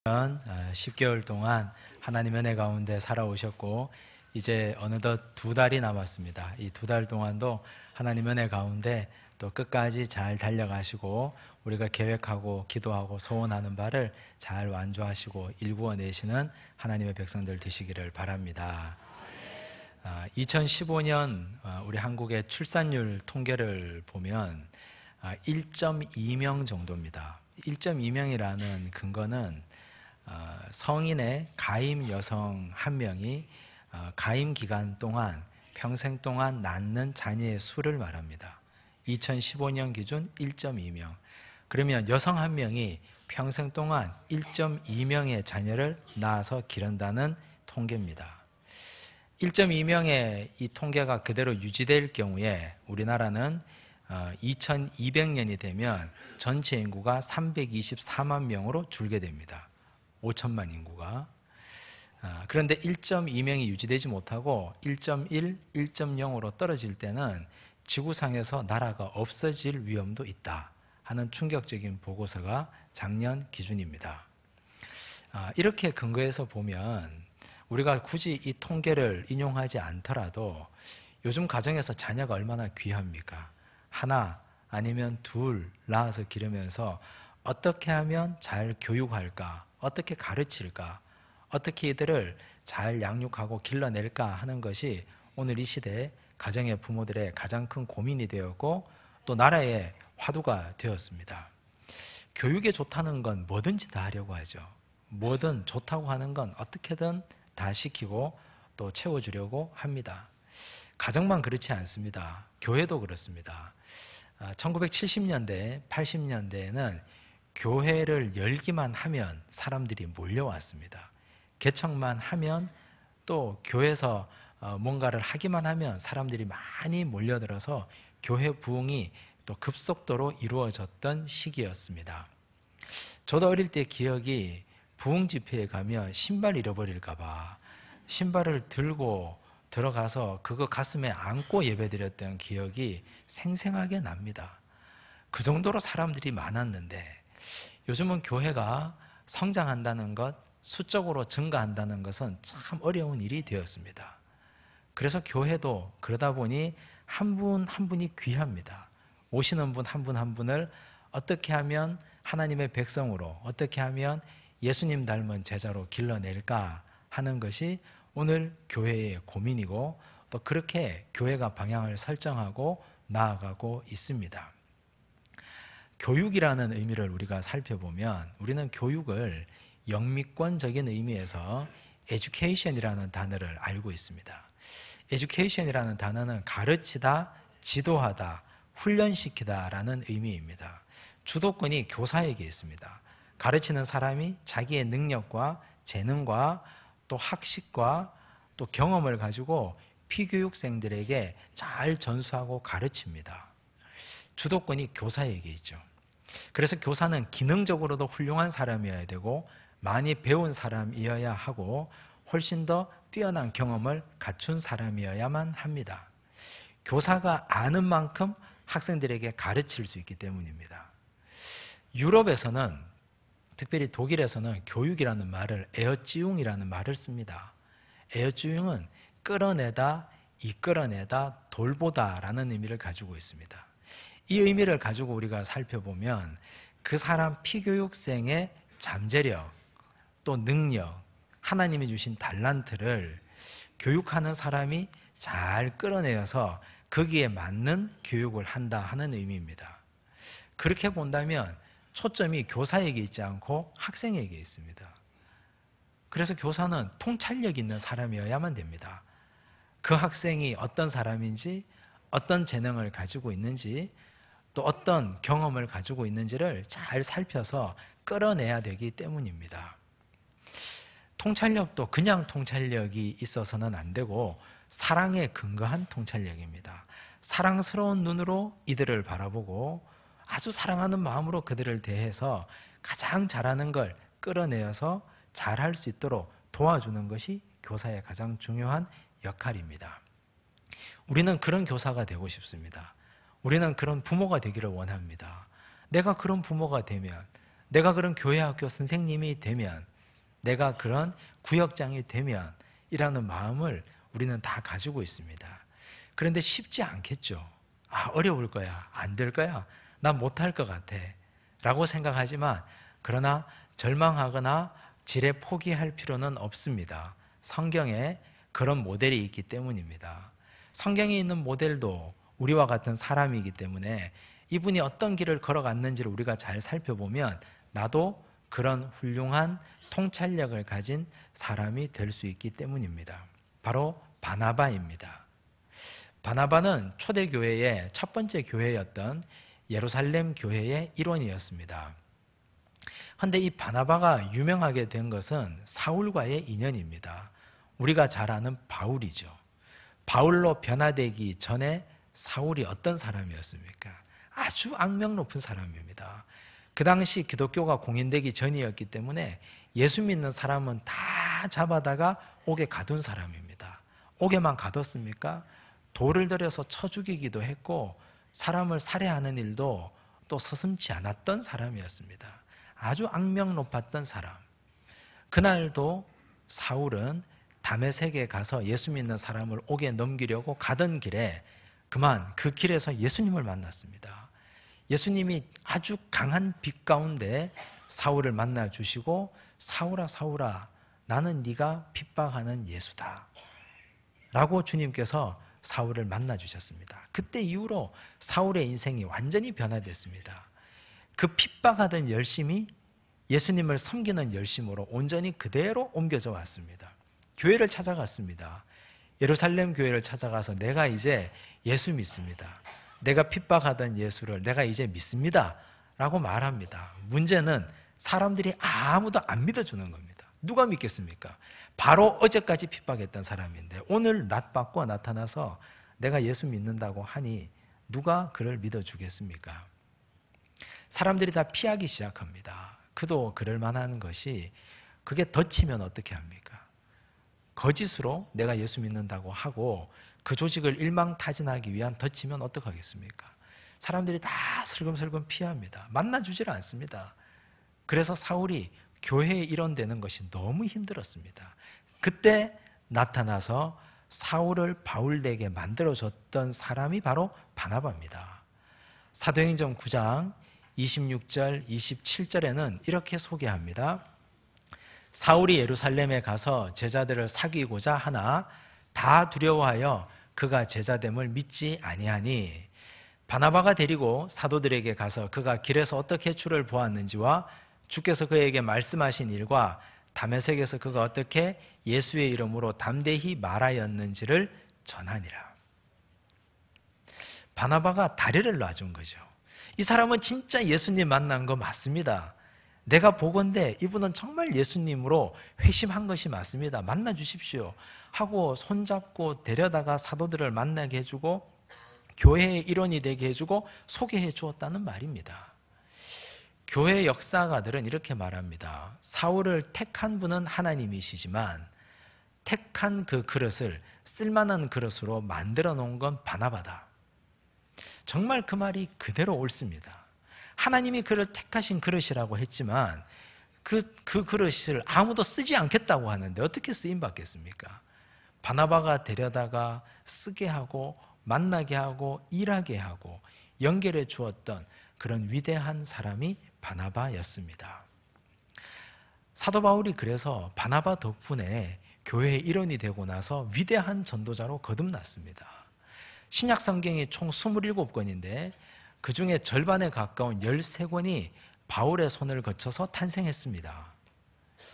10개월 동안 하나님 은혜 가운데 살아오셨고 이제 어느덧 2달이 남았습니다. 이 2달 동안도 하나님 은혜 가운데 또 끝까지 잘 달려가시고 우리가 계획하고 기도하고 소원하는 바를 잘 완주하시고 일구어내시는 하나님의 백성들 되시기를 바랍니다. 2015년 우리 한국의 출산율 통계를 보면 1.2명 정도입니다. 1.2명이라는 근거는 성인의 가임 여성 1명이 가임 기간 동안 평생 동안 낳는 자녀의 수를 말합니다. 2015년 기준 1.2명. 그러면 여성 1명이 평생 동안 1.2명의 자녀를 낳아서 기른다는 통계입니다. 1.2명의 이 통계가 그대로 유지될 경우에 우리나라는 2200년이 되면 전체 인구가 324만 명으로 줄게 됩니다. 5천만 인구가. 그런데 1.2명이 유지되지 못하고 1.1, 1.0으로 떨어질 때는 지구상에서 나라가 없어질 위험도 있다 하는 충격적인 보고서가 작년 기준입니다. 이렇게 근거해서 보면 우리가 굳이 이 통계를 인용하지 않더라도 요즘 가정에서 자녀가 얼마나 귀합니까? 하나 아니면 둘 낳아서 기르면서 어떻게 하면 잘 교육할까? 어떻게 가르칠까? 어떻게 이들을 잘 양육하고 길러낼까 하는 것이 오늘 이 시대 가정의 부모들의 가장 큰 고민이 되었고 또 나라의 화두가 되었습니다. 교육에 좋다는 건 뭐든지 다 하려고 하죠. 뭐든 좋다고 하는 건 어떻게든 다 시키고 또 채워주려고 합니다. 가정만 그렇지 않습니다. 교회도 그렇습니다. 1970년대, 80년대에는 교회를 열기만 하면 사람들이 몰려왔습니다. 개척만 하면 또 교회에서 뭔가를 하기만 하면 사람들이 많이 몰려들어서 교회 부흥이 또 급속도로 이루어졌던 시기였습니다. 저도 어릴 때 기억이 부흥 집회에 가면 신발 잃어버릴까 봐 신발을 들고 들어가서 그거 가슴에 안고 예배드렸던 기억이 생생하게 납니다. 그 정도로 사람들이 많았는데 요즘은 교회가 성장한다는 것, 수적으로 증가한다는 것은 참 어려운 일이 되었습니다. 그래서 교회도 그러다 보니 한 분 한 분이 귀합니다. 오시는 분 한 분 한 분을 어떻게 하면 하나님의 백성으로, 어떻게 하면 예수님 닮은 제자로 길러낼까 하는 것이 오늘 교회의 고민이고 또 그렇게 교회가 방향을 설정하고 나아가고 있습니다. 교육이라는 의미를 우리가 살펴보면 우리는 교육을 영미권적인 의미에서 education이라는 단어를 알고 있습니다. education이라는 단어는 가르치다, 지도하다, 훈련시키다 라는 의미입니다. 주도권이 교사에게 있습니다. 가르치는 사람이 자기의 능력과 재능과 또 학식과 또 경험을 가지고 피교육생들에게 잘 전수하고 가르칩니다. 주도권이 교사에게 있죠. 그래서 교사는 기능적으로도 훌륭한 사람이어야 되고 많이 배운 사람이어야 하고 훨씬 더 뛰어난 경험을 갖춘 사람이어야만 합니다. 교사가 아는 만큼 학생들에게 가르칠 수 있기 때문입니다. 유럽에서는 특별히 독일에서는 교육이라는 말을 에어찌웅이라는 말을 씁니다. 에어찌웅은 끌어내다, 이끌어내다, 돌보다라는 의미를 가지고 있습니다. 이 의미를 가지고 우리가 살펴보면 그 사람 피교육생의 잠재력, 또 능력, 하나님이 주신 달란트를 교육하는 사람이 잘 끌어내어서 거기에 맞는 교육을 한다 하는 의미입니다. 그렇게 본다면 초점이 교사에게 있지 않고 학생에게 있습니다. 그래서 교사는 통찰력 있는 사람이어야만 됩니다. 그 학생이 어떤 사람인지, 어떤 재능을 가지고 있는지, 또 어떤 경험을 가지고 있는지를 잘 살펴서 끌어내야 되기 때문입니다. 통찰력도 그냥 통찰력이 있어서는 안 되고 사랑에 근거한 통찰력입니다. 사랑스러운 눈으로 이들을 바라보고 아주 사랑하는 마음으로 그들을 대해서 가장 잘하는 걸 끌어내어서 잘할 수 있도록 도와주는 것이 교사의 가장 중요한 역할입니다. 우리는 그런 교사가 되고 싶습니다. 우리는 그런 부모가 되기를 원합니다. 내가 그런 부모가 되면, 내가 그런 교회 학교 선생님이 되면 내가 그런 구역장이 되면 이라는 마음을 우리는 다 가지고 있습니다. 그런데 쉽지 않겠죠. 어려울 거야, 안 될 거야, 난 못할 것 같아 라고 생각하지만, 그러나 절망하거나 지레 포기할 필요는 없습니다. 성경에 그런 모델이 있기 때문입니다. 성경에 있는 모델도 우리와 같은 사람이기 때문에 이분이 어떤 길을 걸어갔는지를 우리가 잘 살펴보면 나도 그런 훌륭한 통찰력을 가진 사람이 될 수 있기 때문입니다. 바로 바나바입니다. 바나바는 초대교회의 첫 번째 교회였던 예루살렘 교회의 일원이었습니다. 그런데 이 바나바가 유명하게 된 것은 사울과의 인연입니다. 우리가 잘 아는 바울이죠. 바울로 변화되기 전에 사울이 어떤 사람이었습니까? 아주 악명 높은 사람입니다. 그 당시 기독교가 공인되기 전이었기 때문에 예수 믿는 사람은 다 잡아다가 옥에 가둔 사람입니다. 옥에만 가뒀습니까? 돌을 들여서 쳐 죽이기도 했고 사람을 살해하는 일도 또 서슴지 않았던 사람이었습니다. 아주 악명 높았던 사람. 그날도 사울은 다메섹에 가서 예수 믿는 사람을 옥에 넘기려고 가던 길에 그만 그 길에서 예수님을 만났습니다. 예수님이 아주 강한 빛 가운데 사울을 만나 주시고, 사울아 사울아 나는 네가 핍박하는 예수다 라고 주님께서 사울을 만나 주셨습니다. 그때 이후로 사울의 인생이 완전히 변화됐습니다. 그 핍박하던 열심이 예수님을 섬기는 열심으로 온전히 그대로 옮겨져 왔습니다. 교회를 찾아갔습니다. 예루살렘 교회를 찾아가서 내가 이제 예수 믿습니다. 내가 핍박하던 예수를 내가 이제 믿습니다 라고 말합니다. 문제는 사람들이 아무도 안 믿어주는 겁니다. 누가 믿겠습니까? 바로 어제까지 핍박했던 사람인데 오늘 낫받고 나타나서 내가 예수 믿는다고 하니 누가 그를 믿어주겠습니까? 사람들이 다 피하기 시작합니다. 그도 그럴 만한 것이, 그게 덧치면 어떻게 합니까? 거짓으로 내가 예수 믿는다고 하고 그 조직을 일망타진하기 위한 덧치면 어떡하겠습니까? 사람들이 다 슬금슬금 피합니다. 만나주질 않습니다. 그래서 사울이 교회의 일원 되는 것이 너무 힘들었습니다. 그때 나타나서 사울을 바울되게 만들어줬던 사람이 바로 바나바입니다. 사도행전 9장 26절 27절에는 이렇게 소개합니다. 사울이 예루살렘에 가서 제자들을 사귀고자 하나 다 두려워하여 그가 제자됨을 믿지 아니하니, 바나바가 데리고 사도들에게 가서 그가 길에서 어떻게 주를 보았는지와 주께서 그에게 말씀하신 일과 다메섹에서 그가 어떻게 예수의 이름으로 담대히 말하였는지를 전하니라. 바나바가 다리를 놔준 거죠. 이 사람은 진짜 예수님 만난 거 맞습니다. 내가 보건대 이분은 정말 예수님으로 회심한 것이 맞습니다. 만나 주십시오 하고 손잡고 데려다가 사도들을 만나게 해주고 교회의 일원이 되게 해주고 소개해 주었다는 말입니다. 교회 역사가들은 이렇게 말합니다. 사울을 택한 분은 하나님이시지만 택한 그 그릇을 쓸만한 그릇으로 만들어 놓은 건 바나바다. 정말 그 말이 그대로 옳습니다. 하나님이 그를 택하신 그릇이라고 했지만 그 그릇을 아무도 쓰지 않겠다고 하는데 어떻게 쓰임받겠습니까? 바나바가 데려다가 쓰게 하고 만나게 하고 일하게 하고 연결해 주었던 그런 위대한 사람이 바나바였습니다. 사도 바울이 그래서 바나바 덕분에 교회의 일원이 되고 나서 위대한 전도자로 거듭났습니다. 신약 성경이 총 27권인데 그 중에 절반에 가까운 13권이 바울의 손을 거쳐서 탄생했습니다.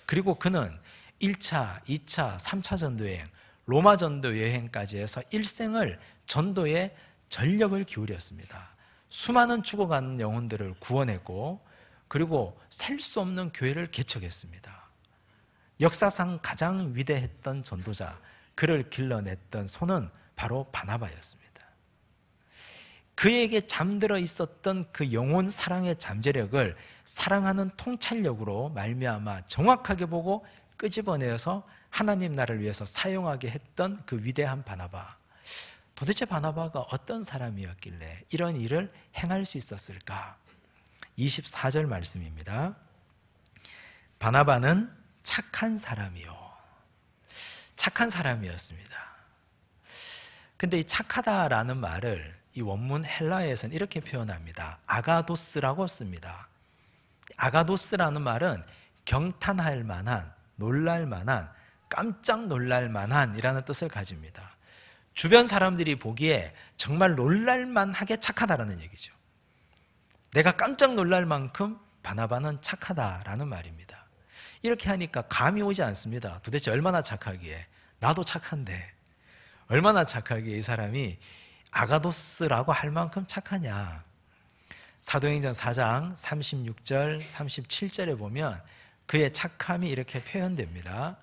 그리고 그는 1차, 2차, 3차 전도여행, 로마 전도 여행까지 해서 일생을 전도에 전력을 기울였습니다. 수많은 죽어가는 영혼들을 구원했고 그리고 셀 수 없는 교회를 개척했습니다. 역사상 가장 위대했던 전도자, 그를 길러냈던 손은 바로 바나바였습니다. 그에게 잠들어 있었던 그 영혼 사랑의 잠재력을 사랑하는 통찰력으로 말미암아 정확하게 보고 끄집어내어서 하나님 나라를 위해서 사용하게 했던 그 위대한 바나바. 도대체 바나바가 어떤 사람이었길래 이런 일을 행할 수 있었을까? 24절 말씀입니다. 바나바는 착한 사람이요. 착한 사람이었습니다. 근데 이 착하다라는 말을 이 원문 헬라어에서는 이렇게 표현합니다. 아가도스라고 씁니다. 아가도스라는 말은 경탄할 만한, 놀랄 만한, 깜짝 놀랄 만한 이라는 뜻을 가집니다. 주변 사람들이 보기에 정말 놀랄 만하게 착하다라는 얘기죠. 내가 깜짝 놀랄 만큼 바나바는 착하다라는 말입니다. 이렇게 하니까 감이 오지 않습니다. 도대체 얼마나 착하기에, 나도 착한데 얼마나 착하기에 이 사람이 아가도스라고 할 만큼 착하냐. 사도행전 4장 36절 37절에 보면 그의 착함이 이렇게 표현됩니다.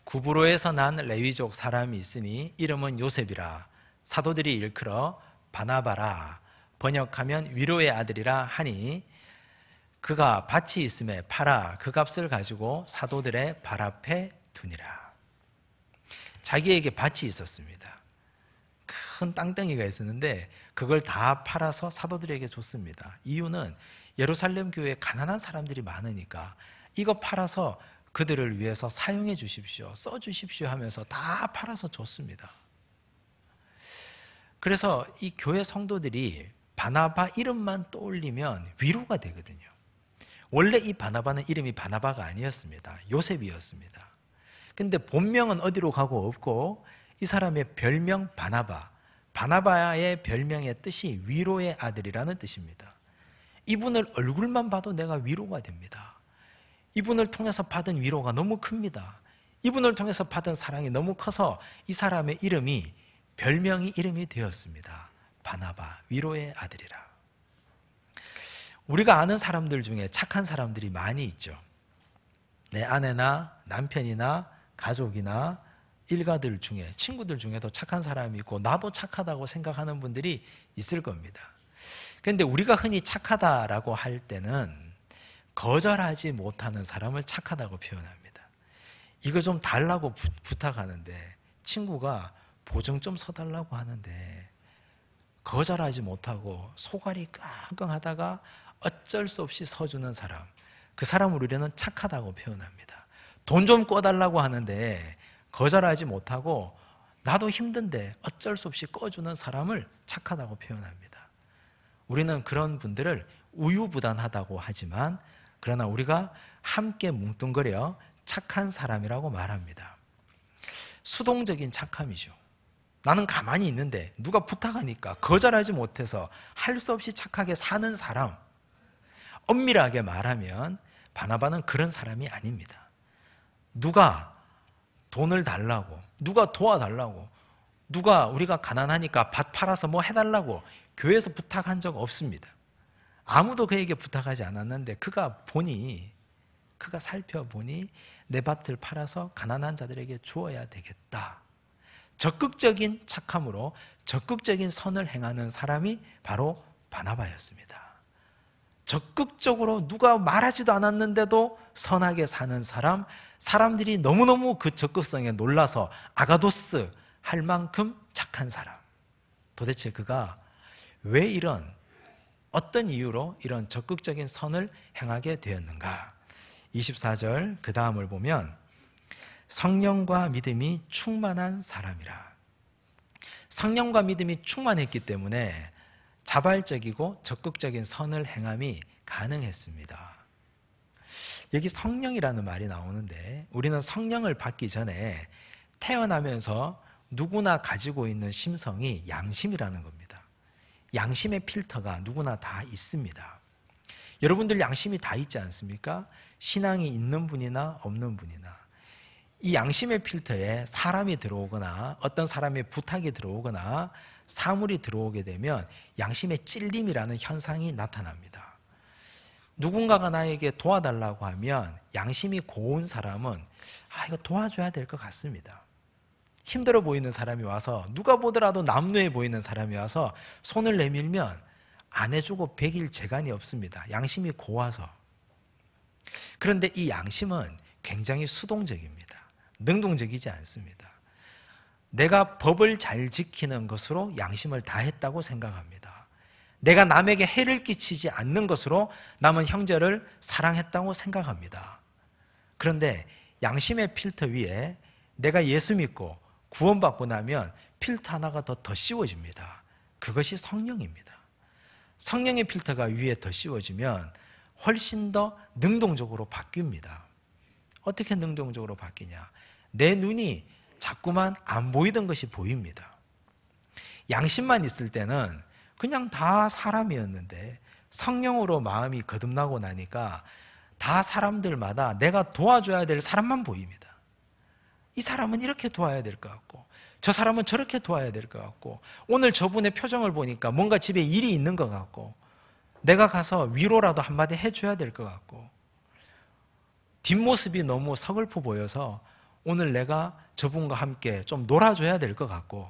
구브로에서 난 레위족 사람이 있으니 이름은 요셉이라. 사도들이 일컬어 바나바라, 번역하면 위로의 아들이라 하니, 그가 밭이 있음에 팔아 그 값을 가지고 사도들의 발 앞에 두니라. 자기에게 밭이 있었습니다. 큰 땅덩이가 있었는데 그걸 다 팔아서 사도들에게 줬습니다. 이유는 예루살렘 교회에 가난한 사람들이 많으니까 이거 팔아서 그들을 위해서 사용해 주십시오, 써 주십시오 하면서 다 팔아서 줬습니다. 그래서 이 교회 성도들이 바나바 이름만 떠올리면 위로가 되거든요. 원래 이 바나바는 이름이 바나바가 아니었습니다. 요셉이었습니다. 근데 본명은 어디로 가고 없고 이 사람의 별명 바나바, 바나바의 별명의 뜻이 위로의 아들이라는 뜻입니다. 이분을 얼굴만 봐도 내가 위로가 됩니다. 이분을 통해서 받은 위로가 너무 큽니다. 이분을 통해서 받은 사랑이 너무 커서 이 사람의 이름이, 별명이 이름이 되었습니다. 바나바, 위로의 아들이라. 우리가 아는 사람들 중에 착한 사람들이 많이 있죠. 내 아내나 남편이나 가족이나 일가들 중에, 친구들 중에도 착한 사람이 있고 나도 착하다고 생각하는 분들이 있을 겁니다. 그런데 우리가 흔히 착하다라고 할 때는 거절하지 못하는 사람을 착하다고 표현합니다. 이거 좀 달라고 부탁하는데, 친구가 보증 좀 서달라고 하는데 거절하지 못하고 소갈이 끙끙하다가 어쩔 수 없이 서주는 사람, 그 사람을 우리는 착하다고 표현합니다. 돈 좀 꿔달라고 하는데 거절하지 못하고 나도 힘든데 어쩔 수 없이 꺼주는 사람을 착하다고 표현합니다. 우리는 그런 분들을 우유부단하다고 하지만, 그러나 우리가 함께 뭉뚱그려 착한 사람이라고 말합니다. 수동적인 착함이죠. 나는 가만히 있는데 누가 부탁하니까 거절하지 못해서 할 수 없이 착하게 사는 사람. 엄밀하게 말하면 바나바는 그런 사람이 아닙니다. 누가 돈을 달라고, 누가 도와달라고, 누가 우리가 가난하니까 밭 팔아서 뭐 해달라고 교회에서 부탁한 적 없습니다. 아무도 그에게 부탁하지 않았는데 그가 살펴보니 내 밭을 팔아서 가난한 자들에게 주어야 되겠다. 적극적인 착함으로 적극적인 선을 행하는 사람이 바로 바나바였습니다. 적극적으로 누가 말하지도 않았는데도 선하게 사는 사람, 사람들이 너무너무 그 적극성에 놀라서 아가도스 할 만큼 착한 사람. 도대체 그가 왜 어떤 이유로 이런 적극적인 선을 행하게 되었는가? 24절 그 다음을 보면 성령과 믿음이 충만한 사람이라. 성령과 믿음이 충만했기 때문에 자발적이고 적극적인 선을 행함이 가능했습니다. 여기 성령이라는 말이 나오는데, 우리는 성령을 받기 전에 태어나면서 누구나 가지고 있는 심성이 양심이라는 겁니다. 양심의 필터가 누구나 다 있습니다. 여러분들 양심이 다 있지 않습니까? 신앙이 있는 분이나 없는 분이나. 이 양심의 필터에 사람이 들어오거나 어떤 사람의 부탁이 들어오거나 사물이 들어오게 되면 양심의 찔림이라는 현상이 나타납니다. 누군가가 나에게 도와달라고 하면 양심이 고운 사람은 이거 도와줘야 될 것 같습니다. 힘들어 보이는 사람이 와서, 누가 보더라도 남루해 보이는 사람이 와서 손을 내밀면 안 해주고 백일 재간이 없습니다. 양심이 고와서. 그런데 이 양심은 굉장히 수동적입니다. 능동적이지 않습니다. 내가 법을 잘 지키는 것으로 양심을 다했다고 생각합니다. 내가 남에게 해를 끼치지 않는 것으로 남은 형제를 사랑했다고 생각합니다. 그런데 양심의 필터 위에 내가 예수 믿고 구원받고 나면 필터 하나가 더 씌워집니다. 그것이 성령입니다. 성령의 필터가 위에 더 씌워지면 훨씬 더 능동적으로 바뀝니다. 어떻게 능동적으로 바뀌냐? 내 눈이 자꾸만 안 보이던 것이 보입니다. 양심만 있을 때는 그냥 다 사람이었는데 성령으로 마음이 거듭나고 나니까 다 사람들마다 내가 도와줘야 될 사람만 보입니다. 이 사람은 이렇게 도와야 될 것 같고 저 사람은 저렇게 도와야 될 것 같고 오늘 저분의 표정을 보니까 뭔가 집에 일이 있는 것 같고 내가 가서 위로라도 한마디 해줘야 될 것 같고 뒷모습이 너무 서글퍼 보여서 오늘 내가 저분과 함께 좀 놀아줘야 될 것 같고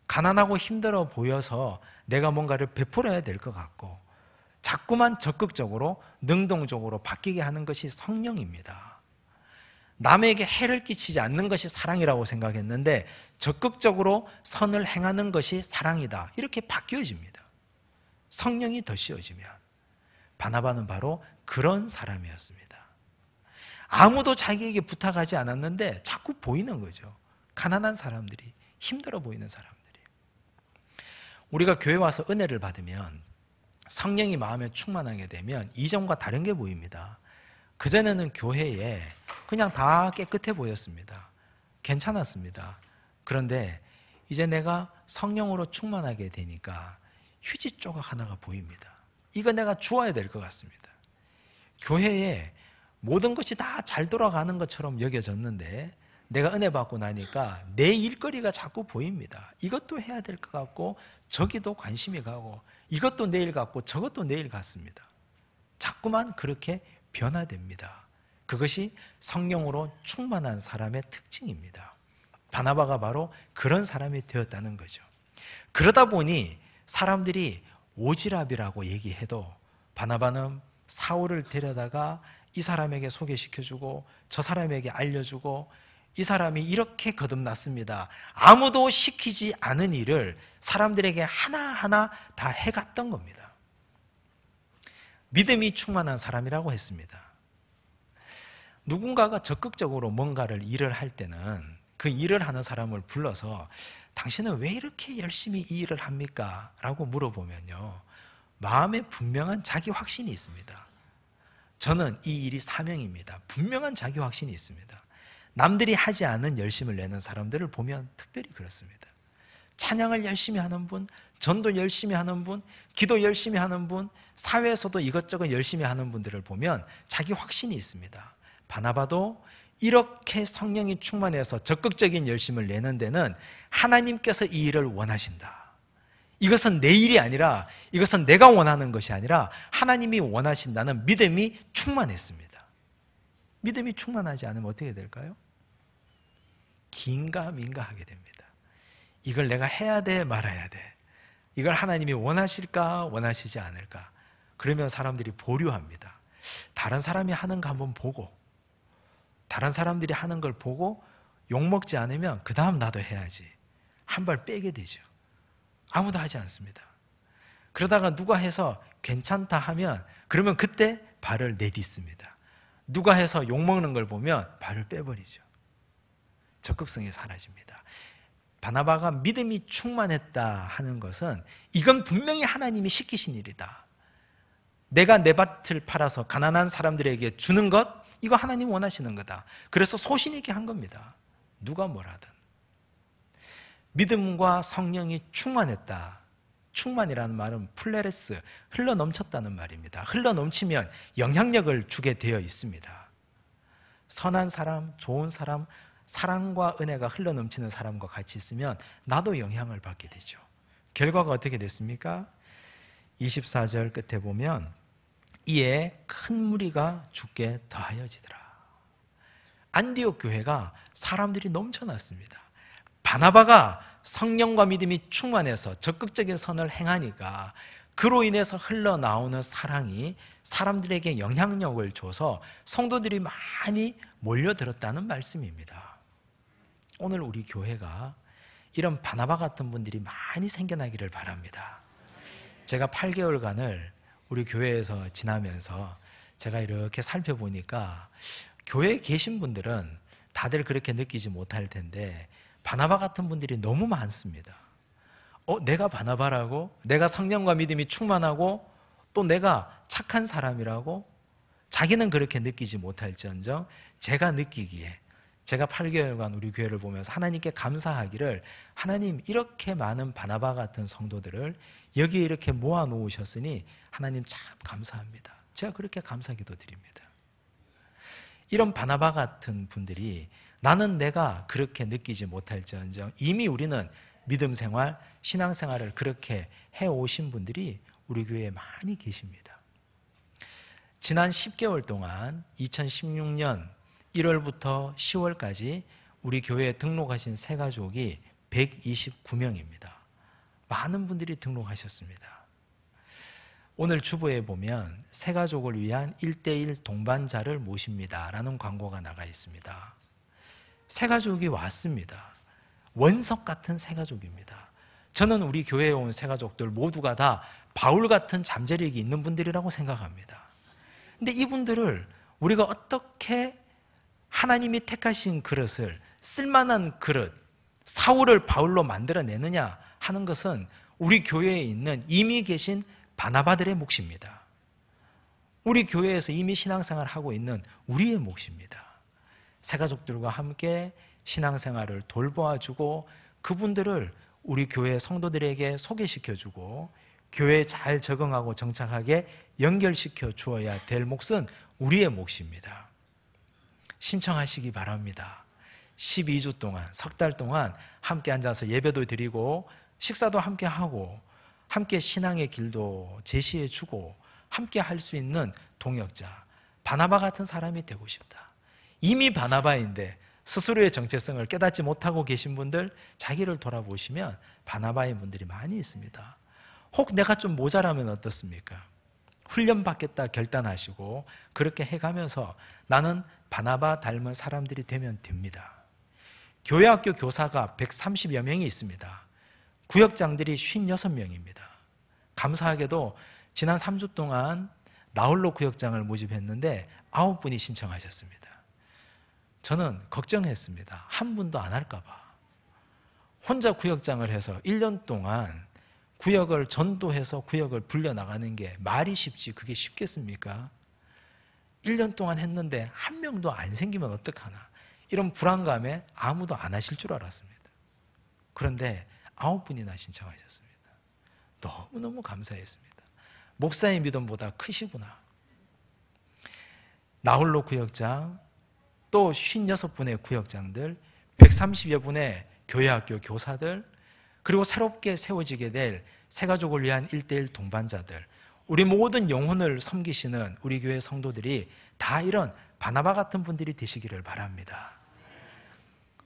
가난하고 힘들어 보여서 내가 뭔가를 베풀어야 될 것 같고 자꾸만 적극적으로 능동적으로 바뀌게 하는 것이 성령입니다. 남에게 해를 끼치지 않는 것이 사랑이라고 생각했는데 적극적으로 선을 행하는 것이 사랑이다. 이렇게 바뀌어집니다. 성령이 더 씌워지면. 바나바는 바로 그런 사람이었습니다. 아무도 자기에게 부탁하지 않았는데 자꾸 보이는 거죠. 가난한 사람들이, 힘들어 보이는 사람들이. 우리가 교회 와서 은혜를 받으면 성령이 마음에 충만하게 되면 이전과 다른 게 보입니다. 그전에는 교회에 그냥 다 깨끗해 보였습니다. 괜찮았습니다. 그런데 이제 내가 성령으로 충만하게 되니까 휴지 조각 하나가 보입니다. 이거 내가 주워야 될 것 같습니다. 교회에 모든 것이 다 잘 돌아가는 것처럼 여겨졌는데 내가 은혜 받고 나니까 내 일거리가 자꾸 보입니다. 이것도 해야 될 것 같고 저기도 관심이 가고 이것도 내일 같고 저것도 내일 같습니다. 자꾸만 그렇게 변화됩니다. 그것이 성령으로 충만한 사람의 특징입니다. 바나바가 바로 그런 사람이 되었다는 거죠. 그러다 보니 사람들이 오지랖이라고 얘기해도 바나바는 사울을 데려다가 이 사람에게 소개시켜주고 저 사람에게 알려주고 이 사람이 이렇게 거듭났습니다. 아무도 시키지 않은 일을 사람들에게 하나하나 다 해갔던 겁니다. 믿음이 충만한 사람이라고 했습니다. 누군가가 적극적으로 뭔가를 일을 할 때는 그 일을 하는 사람을 불러서 당신은 왜 이렇게 열심히 이 일을 합니까? 라고 물어보면요, 마음에 분명한 자기 확신이 있습니다. 저는 이 일이 사명입니다. 분명한 자기 확신이 있습니다. 남들이 하지 않은 열심을 내는 사람들을 보면 특별히 그렇습니다. 찬양을 열심히 하는 분, 전도 열심히 하는 분, 기도 열심히 하는 분, 사회에서도 이것저것 열심히 하는 분들을 보면 자기 확신이 있습니다. 바나바도 이렇게 성령이 충만해서 적극적인 열심을 내는 데는 하나님께서 이 일을 원하신다. 이것은 내 일이 아니라, 이것은 내가 원하는 것이 아니라 하나님이 원하신다는 믿음이 충만했습니다. 믿음이 충만하지 않으면 어떻게 될까요? 긴가민가 하게 됩니다. 이걸 내가 해야 돼, 말아야 돼. 이걸 하나님이 원하실까, 원하시지 않을까. 그러면 사람들이 보류합니다. 다른 사람이 하는 거 한번 보고, 다른 사람들이 하는 걸 보고 욕먹지 않으면 그 다음 나도 해야지. 한 발 빼게 되죠. 아무도 하지 않습니다. 그러다가 누가 해서 괜찮다 하면 그러면 그때 발을 내딛습니다. 누가 해서 욕먹는 걸 보면 발을 빼버리죠. 적극성이 사라집니다. 바나바가 믿음이 충만했다 하는 것은 이건 분명히 하나님이 시키신 일이다. 내가 내 밭을 팔아서 가난한 사람들에게 주는 것, 이거 하나님 원하시는 거다. 그래서 소신 있게 한 겁니다. 누가 뭐라든. 믿음과 성령이 충만했다. 충만이라는 말은 플레레스, 흘러넘쳤다는 말입니다. 흘러넘치면 영향력을 주게 되어 있습니다. 선한 사람, 좋은 사람, 사랑과 은혜가 흘러넘치는 사람과 같이 있으면 나도 영향을 받게 되죠. 결과가 어떻게 됐습니까? 24절 끝에 보면 이에 큰 무리가 죽게 더하여지더라. 안디옥 교회가 사람들이 넘쳐났습니다. 바나바가 성령과 믿음이 충만해서 적극적인 선을 행하니까 그로 인해서 흘러나오는 사랑이 사람들에게 영향력을 줘서 성도들이 많이 몰려들었다는 말씀입니다. 오늘 우리 교회가 이런 바나바 같은 분들이 많이 생겨나기를 바랍니다. 제가 8개월간을 우리 교회에서 지나면서 제가 이렇게 살펴보니까 교회에 계신 분들은 다들 그렇게 느끼지 못할 텐데 바나바 같은 분들이 너무 많습니다. 내가 바나바라고? 내가 성령과 믿음이 충만하고 또 내가 착한 사람이라고? 자기는 그렇게 느끼지 못할지언정 제가 느끼기에, 제가 8개월간 우리 교회를 보면서 하나님께 감사하기를, 하나님 이렇게 많은 바나바 같은 성도들을 여기에 이렇게 모아놓으셨으니 하나님 참 감사합니다. 제가 그렇게 감사기도 드립니다. 이런 바나바 같은 분들이 나는 내가 그렇게 느끼지 못할지언정 이미 우리는 믿음 생활, 신앙 생활을 그렇게 해오신 분들이 우리 교회에 많이 계십니다. 지난 10개월 동안 2016년 1월부터 10월까지 우리 교회에 등록하신 새가족이 129명입니다. 많은 분들이 등록하셨습니다. 오늘 주보에 보면 새가족을 위한 1:1 동반자를 모십니다 라는 광고가 나가 있습니다. 새가족이 왔습니다. 원석 같은 새가족입니다. 저는 우리 교회에 온 새가족들 모두가 다 바울 같은 잠재력이 있는 분들이라고 생각합니다. 근데 이분들을 우리가 어떻게 하나님이 택하신 그릇을, 쓸만한 그릇, 사울을 바울로 만들어내느냐 하는 것은 우리 교회에 있는 이미 계신 바나바들의 몫입니다. 우리 교회에서 이미 신앙생활을 하고 있는 우리의 몫입니다. 새가족들과 함께 신앙생활을 돌보아주고 그분들을 우리 교회 성도들에게 소개시켜주고 교회에 잘 적응하고 정착하게 연결시켜 주어야 될 몫은 우리의 몫입니다. 신청하시기 바랍니다. 12주 동안, 석 달 동안 함께 앉아서 예배도 드리고 식사도 함께 하고 함께 신앙의 길도 제시해 주고 함께 할 수 있는 동역자, 바나바 같은 사람이 되고 싶다. 이미 바나바인데 스스로의 정체성을 깨닫지 못하고 계신 분들, 자기를 돌아보시면 바나바인 분들이 많이 있습니다. 혹 내가 좀 모자라면 어떻습니까? 훈련받겠다 결단하시고 그렇게 해가면서 나는 바나바 닮은 사람들이 되면 됩니다. 교회학교 교사가 130여 명이 있습니다. 구역장들이 56명입니다. 감사하게도 지난 3주 동안 나홀로 구역장을 모집했는데 9분이 신청하셨습니다. 저는 걱정했습니다. 한 분도 안 할까 봐. 혼자 구역장을 해서 1년 동안 구역을 전도해서 구역을 불려나가는 게 말이 쉽지 그게 쉽겠습니까? 1년 동안 했는데 한 명도 안 생기면 어떡하나, 이런 불안감에 아무도 안 하실 줄 알았습니다. 그런데 9분이나 신청하셨습니다. 너무너무 감사했습니다. 목사의 믿음보다 크시구나. 나홀로 구역장, 또 56분의 구역장들, 130여 분의 교회학교 교사들, 그리고 새롭게 세워지게 될 새가족을 위한 1:1 동반자들, 우리 모든 영혼을 섬기시는 우리 교회 성도들이 다 이런 바나바 같은 분들이 되시기를 바랍니다.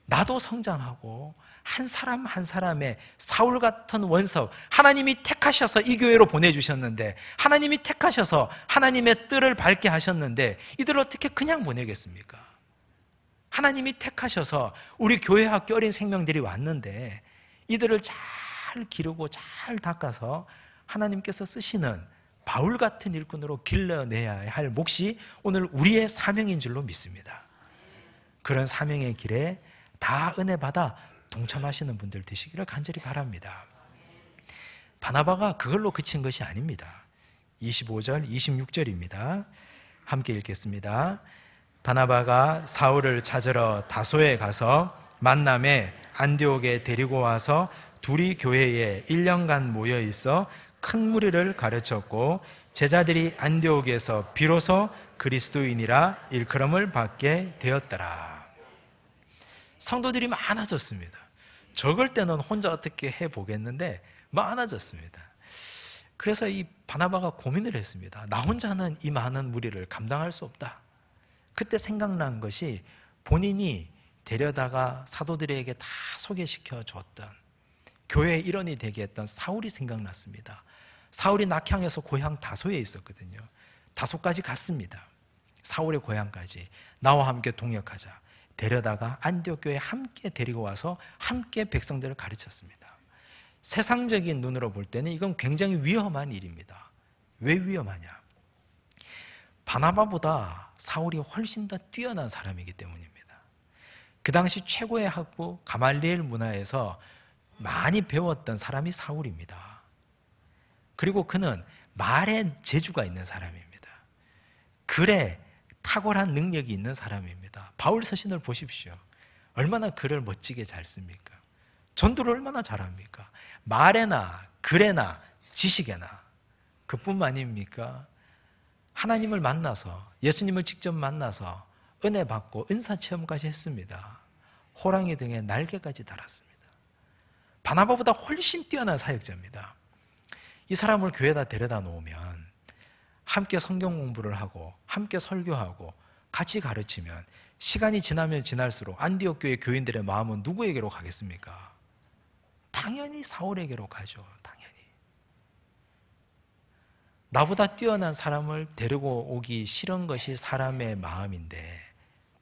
나도 성장하고 한 사람 한 사람의 사울 같은 원석, 하나님이 택하셔서 이 교회로 보내주셨는데, 하나님이 택하셔서 하나님의 뜰을 밟게 하셨는데 이들을 어떻게 그냥 보내겠습니까? 하나님이 택하셔서 우리 교회 학교 어린 생명들이 왔는데 이들을 잘 기르고 잘 닦아서 하나님께서 쓰시는 바울 같은 일꾼으로 길러내야 할 몫이 오늘 우리의 사명인 줄로 믿습니다. 그런 사명의 길에 다 은혜 받아 동참하시는 분들 되시기를 간절히 바랍니다. 바나바가 그걸로 그친 것이 아닙니다. 25절, 26절입니다. 함께 읽겠습니다. 바나바가 사울을 찾으러 다소에 가서 만남에 안디옥에 데리고 와서 둘이 교회에 1년간 모여 있어 큰 무리를 가르쳤고 제자들이 안디옥에서 비로소 그리스도인이라 일컬음을 받게 되었더라. 성도들이 많아졌습니다. 적을 때는 혼자 어떻게 해보겠는데 많아졌습니다. 그래서 이 바나바가 고민을 했습니다. 나 혼자는 이 많은 무리를 감당할 수 없다. 그때 생각난 것이 본인이 데려다가 사도들에게 다 소개시켜 줬던 교회의 일원이 되게 했던 사울이 생각났습니다. 사울이 낙향에서 고향 다소에 있었거든요. 다소까지 갔습니다. 사울의 고향까지 나와 함께 동역하자. 데려다가 안디옥 교회에 함께 데리고 와서 함께 백성들을 가르쳤습니다. 세상적인 눈으로 볼 때는 이건 굉장히 위험한 일입니다. 왜 위험하냐? 바나바보다 사울이 훨씬 더 뛰어난 사람이기 때문입니다. 그 당시 최고의 학부 가말리엘 문화에서 많이 배웠던 사람이 사울입니다. 그리고 그는 말에 재주가 있는 사람입니다. 글에 탁월한 능력이 있는 사람입니다. 바울 서신을 보십시오. 얼마나 글을 멋지게 잘 씁니까? 전도를 얼마나 잘합니까? 말에나 글에나 지식에나. 그뿐만 아닙니까? 하나님을 만나서, 예수님을 직접 만나서 은혜 받고 은사 체험까지 했습니다. 호랑이 등에 날개까지 달았습니다. 바나바보다 훨씬 뛰어난 사역자입니다. 이 사람을 교회에다 데려다 놓으면 함께 성경 공부를 하고 함께 설교하고 같이 가르치면 시간이 지나면 지날수록 안디옥 교회 교인들의 마음은 누구에게로 가겠습니까? 당연히 사울에게로 가죠. 당연히. 나보다 뛰어난 사람을 데리고 오기 싫은 것이 사람의 마음인데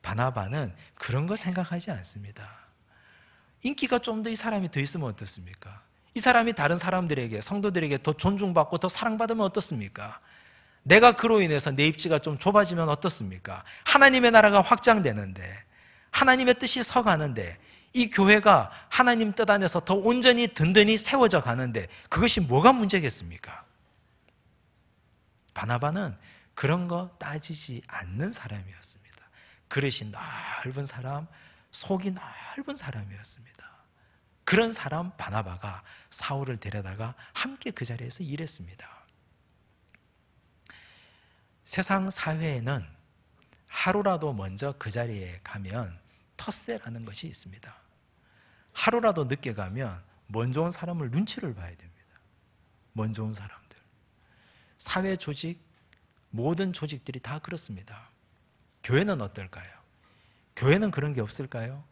바나바는 그런 거 생각하지 않습니다. 인기가 좀 더 이 사람이 더 있으면 어떻습니까? 이 사람이 다른 사람들에게, 성도들에게 더 존중받고 더 사랑받으면 어떻습니까? 내가 그로 인해서 내 입지가 좀 좁아지면 어떻습니까? 하나님의 나라가 확장되는데, 하나님의 뜻이 서가는데, 이 교회가 하나님 뜻 안에서 더 온전히 든든히 세워져 가는데 그것이 뭐가 문제겠습니까? 바나바는 그런 거 따지지 않는 사람이었습니다. 그릇이 넓은 사람, 속이 넓은 사람이었습니다. 그런 사람 바나바가 사울을 데려다가 함께 그 자리에서 일했습니다. 세상 사회에는 하루라도 먼저 그 자리에 가면 텃세라는 것이 있습니다. 하루라도 늦게 가면 먼저 온 사람을 눈치를 봐야 됩니다. 먼저 온 사람들. 사회 조직, 모든 조직들이 다 그렇습니다. 교회는 어떨까요? 교회는 그런 게 없을까요?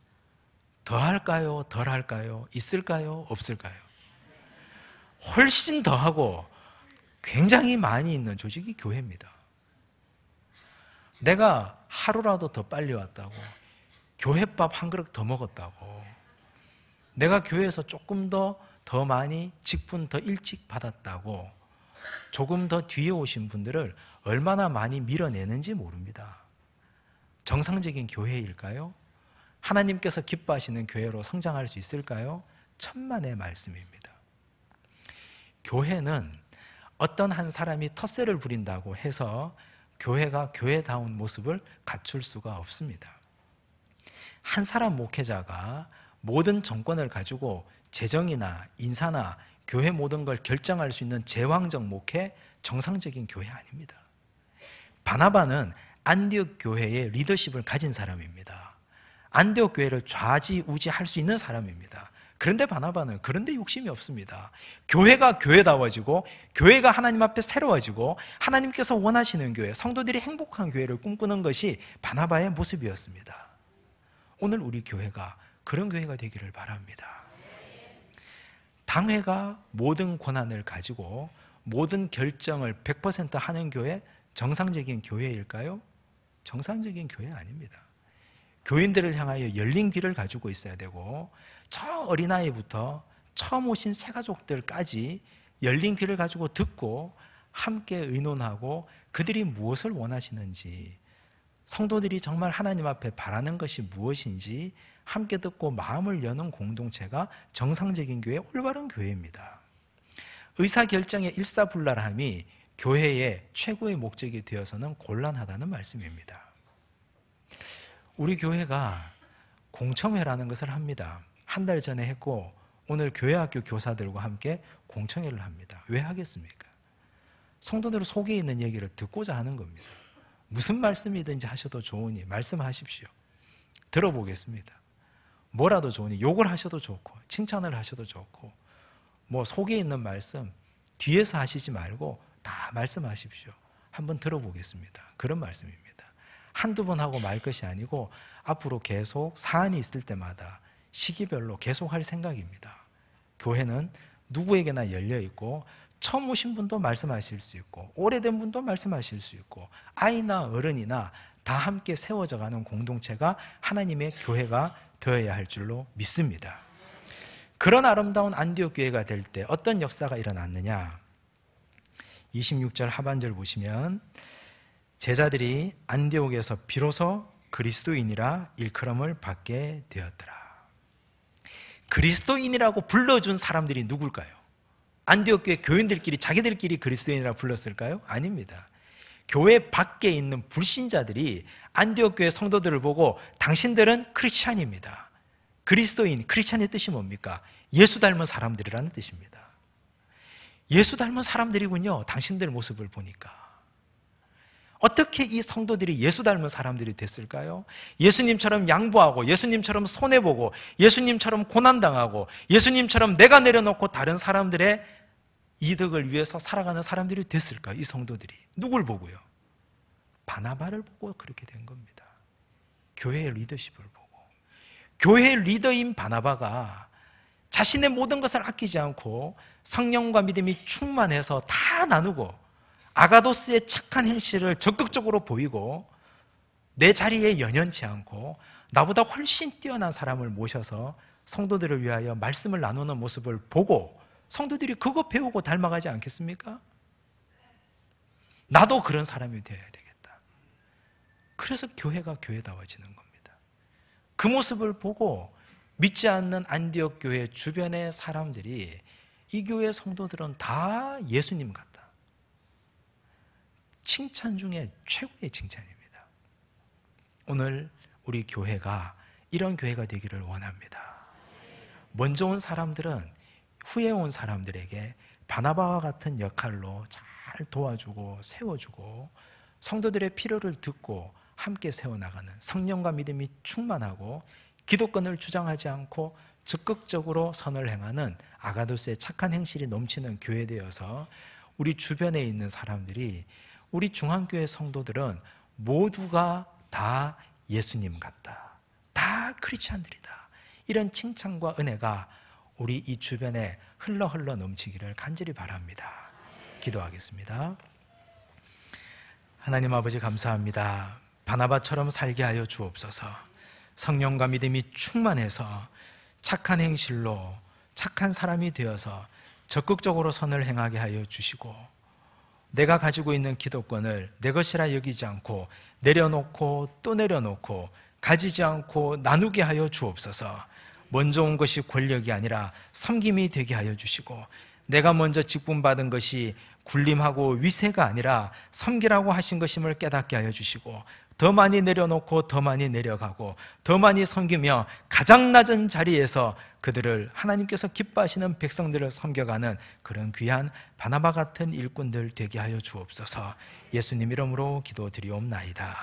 더 할까요? 덜 할까요? 있을까요? 없을까요? 훨씬 더 하고 굉장히 많이 있는 조직이 교회입니다. 내가 하루라도 더 빨리 왔다고, 교회밥 한 그릇 더 먹었다고, 내가 교회에서 조금 더 많이 직분 더 일찍 받았다고 조금 더 뒤에 오신 분들을 얼마나 많이 밀어내는지 모릅니다. 정상적인 교회일까요? 하나님께서 기뻐하시는 교회로 성장할 수 있을까요? 천만의 말씀입니다. 교회는 어떤 한 사람이 텃세를 부린다고 해서 교회가 교회다운 모습을 갖출 수가 없습니다. 한 사람 목회자가 모든 정권을 가지고 재정이나 인사나 교회 모든 걸 결정할 수 있는 제왕적 목회, 정상적인 교회 아닙니다. 바나바는 안디옥 교회의 리더십을 가진 사람입니다. 안디옥 교회를 좌지우지할 수 있는 사람입니다. 그런데 바나바는 그런데 욕심이 없습니다. 교회가 교회다워지고 교회가 하나님 앞에 새로워지고 하나님께서 원하시는 교회, 성도들이 행복한 교회를 꿈꾸는 것이 바나바의 모습이었습니다. 오늘 우리 교회가 그런 교회가 되기를 바랍니다. 당회가 모든 권한을 가지고 모든 결정을 100% 하는 교회, 정상적인 교회일까요? 정상적인 교회 아닙니다. 교인들을 향하여 열린 귀를 가지고 있어야 되고 저 어린아이부터 처음 오신 새가족들까지 열린 귀를 가지고 듣고 함께 의논하고 그들이 무엇을 원하시는지, 성도들이 정말 하나님 앞에 바라는 것이 무엇인지 함께 듣고 마음을 여는 공동체가 정상적인 교회, 올바른 교회입니다. 의사결정의 일사불란함이 교회의 최고의 목적이 되어서는 곤란하다는 말씀입니다. 우리 교회가 공청회라는 것을 합니다. 한 달 전에 했고 오늘 교회학교 교사들과 함께 공청회를 합니다. 왜 하겠습니까? 성도들 속에 있는 얘기를 듣고자 하는 겁니다. 무슨 말씀이든지 하셔도 좋으니 말씀하십시오. 들어보겠습니다. 뭐라도 좋으니 욕을 하셔도 좋고 칭찬을 하셔도 좋고 뭐 속에 있는 말씀 뒤에서 하시지 말고 다 말씀하십시오. 한번 들어보겠습니다. 그런 말씀입니다. 한두 번 하고 말 것이 아니고 앞으로 계속 사안이 있을 때마다 시기별로 계속 할 생각입니다. 교회는 누구에게나 열려 있고 처음 오신 분도 말씀하실 수 있고 오래된 분도 말씀하실 수 있고 아이나 어른이나 다 함께 세워져 가는 공동체가 하나님의 교회가 되어야 할 줄로 믿습니다. 그런 아름다운 안디옥 교회가 될 때 어떤 역사가 일어났느냐? 26절 하반절 보시면 제자들이 안디옥에서 비로소 그리스도인이라 일컬음을 받게 되었더라. 그리스도인이라고 불러준 사람들이 누굴까요? 안디옥 교회 교인들끼리 자기들끼리 그리스도인이라고 불렀을까요? 아닙니다. 교회 밖에 있는 불신자들이 안디옥 교회 성도들을 보고 당신들은 크리스찬입니다. 그리스도인, 크리스찬의 뜻이 뭡니까? 예수 닮은 사람들이라는 뜻입니다. 예수 닮은 사람들이군요. 당신들 모습을 보니까. 어떻게 이 성도들이 예수 닮은 사람들이 됐을까요? 예수님처럼 양보하고, 예수님처럼 손해보고, 예수님처럼 고난당하고, 예수님처럼 내가 내려놓고 다른 사람들의 이득을 위해서 살아가는 사람들이 됐을까요? 이 성도들이. 누굴 보고요? 바나바를 보고 그렇게 된 겁니다. 교회의 리더십을 보고. 교회의 리더인 바나바가 자신의 모든 것을 아끼지 않고 성령과 믿음이 충만해서 다 나누고 아가도스의 착한 행실을 적극적으로 보이고 내 자리에 연연치 않고 나보다 훨씬 뛰어난 사람을 모셔서 성도들을 위하여 말씀을 나누는 모습을 보고 성도들이 그거 배우고 닮아가지 않겠습니까? 나도 그런 사람이 되어야 되겠다. 그래서 교회가 교회다워지는 겁니다. 그 모습을 보고 믿지 않는 안디옥 교회 주변의 사람들이 이 교회 성도들은 다 예수님 같다. 칭찬 중에 최고의 칭찬입니다. 오늘 우리 교회가 이런 교회가 되기를 원합니다. 먼저 온 사람들은 후에 온 사람들에게 바나바와 같은 역할로 잘 도와주고 세워주고 성도들의 필요를 듣고 함께 세워나가는 성령과 믿음이 충만하고 기독권을 주장하지 않고 적극적으로 선을 행하는 아가도스의 착한 행실이 넘치는 교회 되어서 우리 주변에 있는 사람들이 우리 중앙교회 성도들은 모두가 다 예수님 같다. 다 크리스찬들이다. 이런 칭찬과 은혜가 우리 이 주변에 흘러 넘치기를 간절히 바랍니다. 기도하겠습니다. 하나님 아버지 감사합니다. 바나바처럼 살게 하여 주옵소서. 성령과 믿음이 충만해서 착한 행실로 착한 사람이 되어서 적극적으로 선을 행하게 하여 주시고 내가 가지고 있는 기독권을 내 것이라 여기지 않고 내려놓고 또 내려놓고 가지지 않고 나누게 하여 주옵소서. 먼저 온 것이 권력이 아니라 섬김이 되게 하여 주시고 내가 먼저 직분받은 것이 굴림하고 위세가 아니라 섬기라고 하신 것임을 깨닫게 하여 주시고 더 많이 내려놓고 더 많이 내려가고 더 많이 섬기며 가장 낮은 자리에서 그들을 하나님께서 기뻐하시는 백성들을 섬겨가는 그런 귀한 바나바 같은 일꾼들 되게 하여 주옵소서. 예수님 이름으로 기도드리옵나이다.